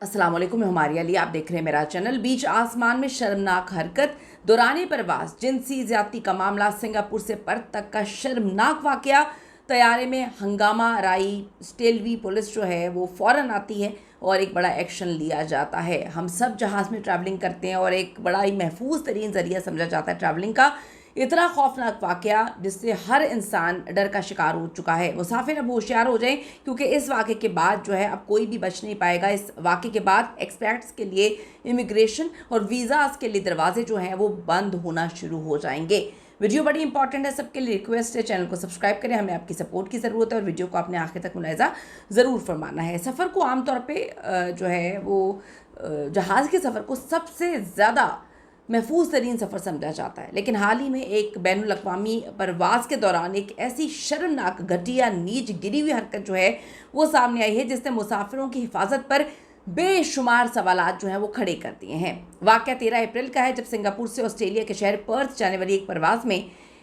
अस्सलाम वालेकुम, मैं हमारी अली, आप देख रहे हैं मेरा चैनल। बीच आसमान में शर्मनाक हरकत, दौरान परवास जिनसी ज्यादती का मामला, सिंगापुर से पर्थ तक का शर्मनाक वाकया। तैयारे में हंगामा राई, स्टेलवी पुलिस जो है वो फ़ौरन आती है और एक बड़ा एक्शन लिया जाता है। हम सब जहाज़ में ट्रैवलिंग करते हैं और एक बड़ा ही महफूज तरीन ज़रिया समझा जाता है ट्रैवलिंग का। इतना खौफनाक वाकया जिससे हर इंसान डर का शिकार हो चुका है। मुसाफिर अब होशियार हो जाएं, क्योंकि इस वाक़े के बाद जो है अब कोई भी बच नहीं पाएगा। इस वाक़े के बाद एक्सपैट्स के लिए इमिग्रेशन और वीज़ाज़ के लिए दरवाजे जो हैं वो बंद होना शुरू हो जाएंगे। वीडियो बड़ी इंपॉर्टेंट है, सबके लिए रिक्वेस्ट है चैनल को सब्सक्राइब करें, हमें आपकी सपोर्ट की ज़रूरत है और वीडियो को आपने आखिर तक मुलाहिज़ा ज़रूर फरमाना है। सफ़र को आमतौर पर जो है वो जहाज़ के सफ़र को सबसे ज़्यादा महफूज तरीन सफ़र समझा जाता है, लेकिन हाल ही में एक बैनुल अक़वामी परवाज़ के दौरान एक ऐसी शर्मनाक, घटिया, नीच गिरी हुई हरकत जो है वो सामने आई है, जिसने मुसाफिरों की हिफाजत पर बेशुमार सवालात जो हैं वो खड़े कर दिए हैं। वाक़या 13 अप्रैल का है, जब सिंगापुर से ऑस्ट्रेलिया के शहर पर्थ जाने वाली एक परवाज़ में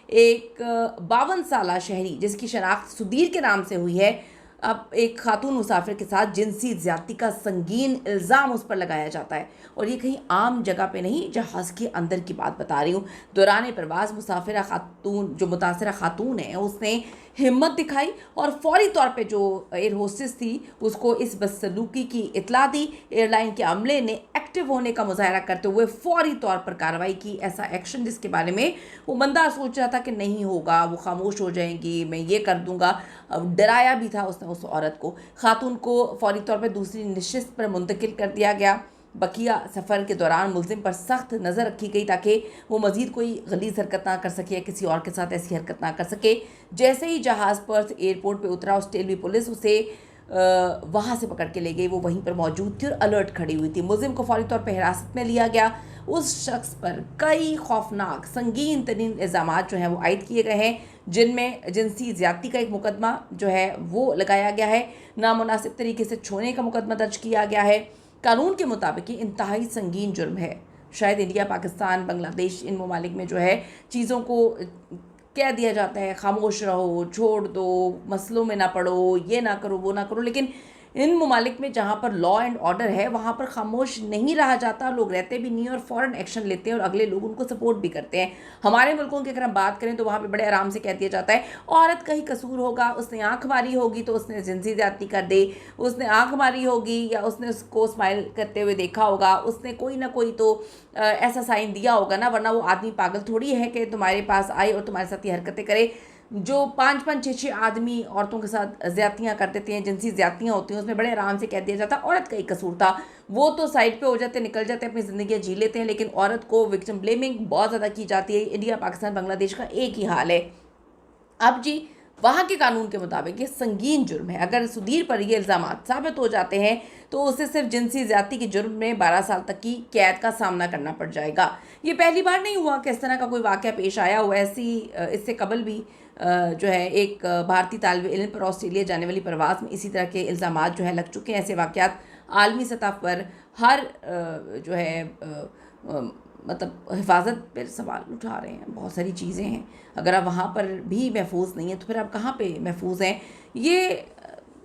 एक 52 साला शहरी, जिसकी शनाख्त सुधीर के नाम से हुई है, अब एक खातून मुसाफिर के साथ जिनसी ज़्यादती का संगीन इल्ज़ाम उस पर लगाया जाता है। और ये कहीं आम जगह पे नहीं, जहाज़ के अंदर की बात बता रही हूँ। दौरान परवाज़ मुसाफिरा खातून, जो मुतासरा खातून है, उसने हिम्मत दिखाई और फौरी तौर पे जो एयर होस्टेस थी उसको इस बदसलूकी की इत्तला दी। एयरलाइन के अमले ने एक्टिव होने का मुजाहरा करते हुए फौरी तौर पर कार्रवाई की। ऐसा एक्शन जिसके बारे में वो बंदा सोच रहा था कि नहीं होगा, वो खामोश हो जाएंगी, मैं ये कर दूंगा, डराया भी था उसने उस औरत को। खातून को फौरी तौर पर दूसरी नशिस्त पर मुंतकिल कर दिया गया। बकिया सफ़र के दौरान मुलजिम पर सख्त नज़र रखी गई ताकि वो मज़ीद कोई गलीज़ हरकत ना कर सके या किसी और के साथ ऐसी हरकत ना कर सके। जैसे ही जहाज़ पर्थ एयरपोर्ट पे उतरा, ऑस्ट्रेलियाई पुलिस उसे वहाँ से पकड़ के ले गई। वो वहीं पर मौजूद थी और अलर्ट खड़ी हुई थी। मुलजिम को फौरी तौर पर हिरासत में लिया गया। उस शख्स पर कई खौफनाक संगीन तरीन इल्ज़ाम जो हैं वो आयद किए गए हैं, जिनमें जिनसी ज़्यादती का एक मुकदमा जो है वो लगाया गया है, नामुनासिब तरीके से छूने का मुकदमा दर्ज किया गया है। कानून के मुताबिक ये इंतहाई संगीन जुर्म है। शायद इंडिया, पाकिस्तान, बांग्लादेश, इन ममालिक में जो है चीज़ों को कह दिया जाता है खामोश रहो, छोड़ दो, मसलों में ना पड़ो, ये ना करो, वो ना करो, लेकिन इन ममालिक में जहाँ पर लॉ एंड ऑर्डर है वहाँ पर खामोश नहीं रहा जाता। लोग रहते भी नहीं और फ़ौरन एक्शन लेते हैं और अगले लोग उनको सपोर्ट भी करते हैं। हमारे मुल्कों की अगर हम बात करें तो वहाँ पे बड़े आराम से कह दिया जाता है औरत का ही कसूर होगा, उसने आँख मारी होगी तो उसने जिनसी ज़्यादती कर दे, उसने आँख मारी होगी या उसने उसको स्माइल करते हुए देखा होगा, उसने कोई ना कोई तो ऐसा साइन दिया होगा ना, वरना वो आदमी पागल थोड़ी है कि तुम्हारे पास आए और तुम्हारे साथ ये हरकतें करे। जो 5-5, 6-6 आदमी औरतों के साथ ज़्यादतियाँ कर देते हैं, जिनसी ज़्यादतियाँ होती हैं, उसमें बड़े आराम से कह दिया जाता है औरत का ही कसूर था, वो तो साइड पे हो जाते हैं, निकल जाते हैं, अपनी ज़िंदगी जी लेते हैं। लेकिन औरत को विक्टिम ब्लेमिंग बहुत ज़्यादा की जाती है। इंडिया, पाकिस्तान, बांग्लादेश का एक ही हाल है। अब जी, वहाँ के कानून के मुताबिक ये संगीन जुर्म है। अगर सुधीर पर ये इल्ज़ाम साबित हो जाते हैं तो उसे सिर्फ जिनसी ज़्यादती के जुर्म में 12 साल तक की कैद का सामना करना पड़ जाएगा। ये पहली बार नहीं हुआ कि इस तरह का कोई वाक़या पेश आया हुआ। ऐसी इससे कबल भी जो है एक भारतीय तालिब इल्म पर ऑस्ट्रेलिया जाने वाली परवाज़ में इसी तरह के इल्ज़ामात जो है लग चुके हैं। ऐसे वाक़यात आलमी सतह पर हर जो है मतलब हिफाजत पर सवाल उठा रहे हैं। बहुत सारी चीज़ें हैं, अगर आप वहाँ पर भी महफूज नहीं है तो फिर आप कहाँ पे महफूज हैं? ये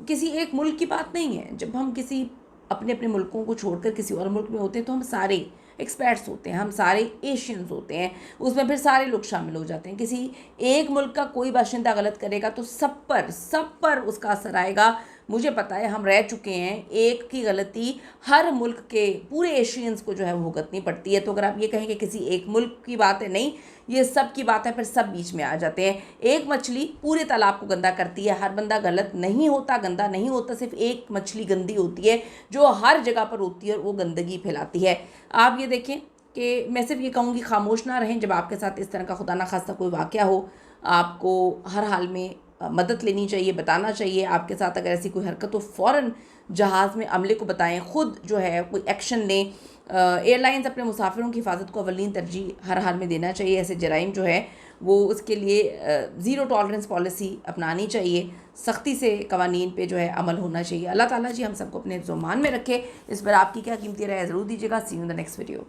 किसी एक मुल्क की बात नहीं है। जब हम किसी अपने अपने मुल्कों को छोड़कर किसी और मुल्क में होते हैं तो हम सारे एक्सपर्ट्स होते हैं, हम सारे एशियंस होते हैं, उसमें फिर सारे लोग शामिल हो जाते हैं। किसी एक मुल्क का कोई बाशिंदा गलत करेगा तो सब पर उसका असर आएगा। मुझे पता है, हम रह चुके हैं, एक की गलती हर मुल्क के पूरे एशियंस को जो है वो भुगतनी पड़ती है। तो अगर आप ये कहें कि किसी एक मुल्क की बात है, नहीं, ये सब की बात है, फिर सब बीच में आ जाते हैं। एक मछली पूरे तालाब को गंदा करती है। हर बंदा गलत नहीं होता, गंदा नहीं होता, सिर्फ एक मछली गंदी होती है जो हर जगह पर होती है और वो गंदगी फैलाती है। आप ये देखें कि मैं सिर्फ ये कहूँगी खामोश ना रहें। जब आपके साथ इस तरह का खुदा ना खास्ता कोई वाक़या हो, आपको हर हाल में मदद लेनी चाहिए, बताना चाहिए। आपके साथ अगर ऐसी कोई हरकत हो, फ़ौरन जहाज़ में अमले को बताएं, ख़ुद जो है कोई एक्शन लें। एयरलाइंस अपने मुसाफिरों की हिफाजत को अवलीन तरजीह हर हाल में देना चाहिए। ऐसे जराइम जो है वो उसके लिए ज़ीरो टॉलरेंस पॉलिसी अपनानी चाहिए। सख्ती से कवानीन पे जो है अमल होना चाहिए। अल्लाह ताला जी हम सबको अपने ज़ुमान में रखे। इस पर आपकी क्या कीमती राय ज़रूर दीजिएगा। See you in the next video.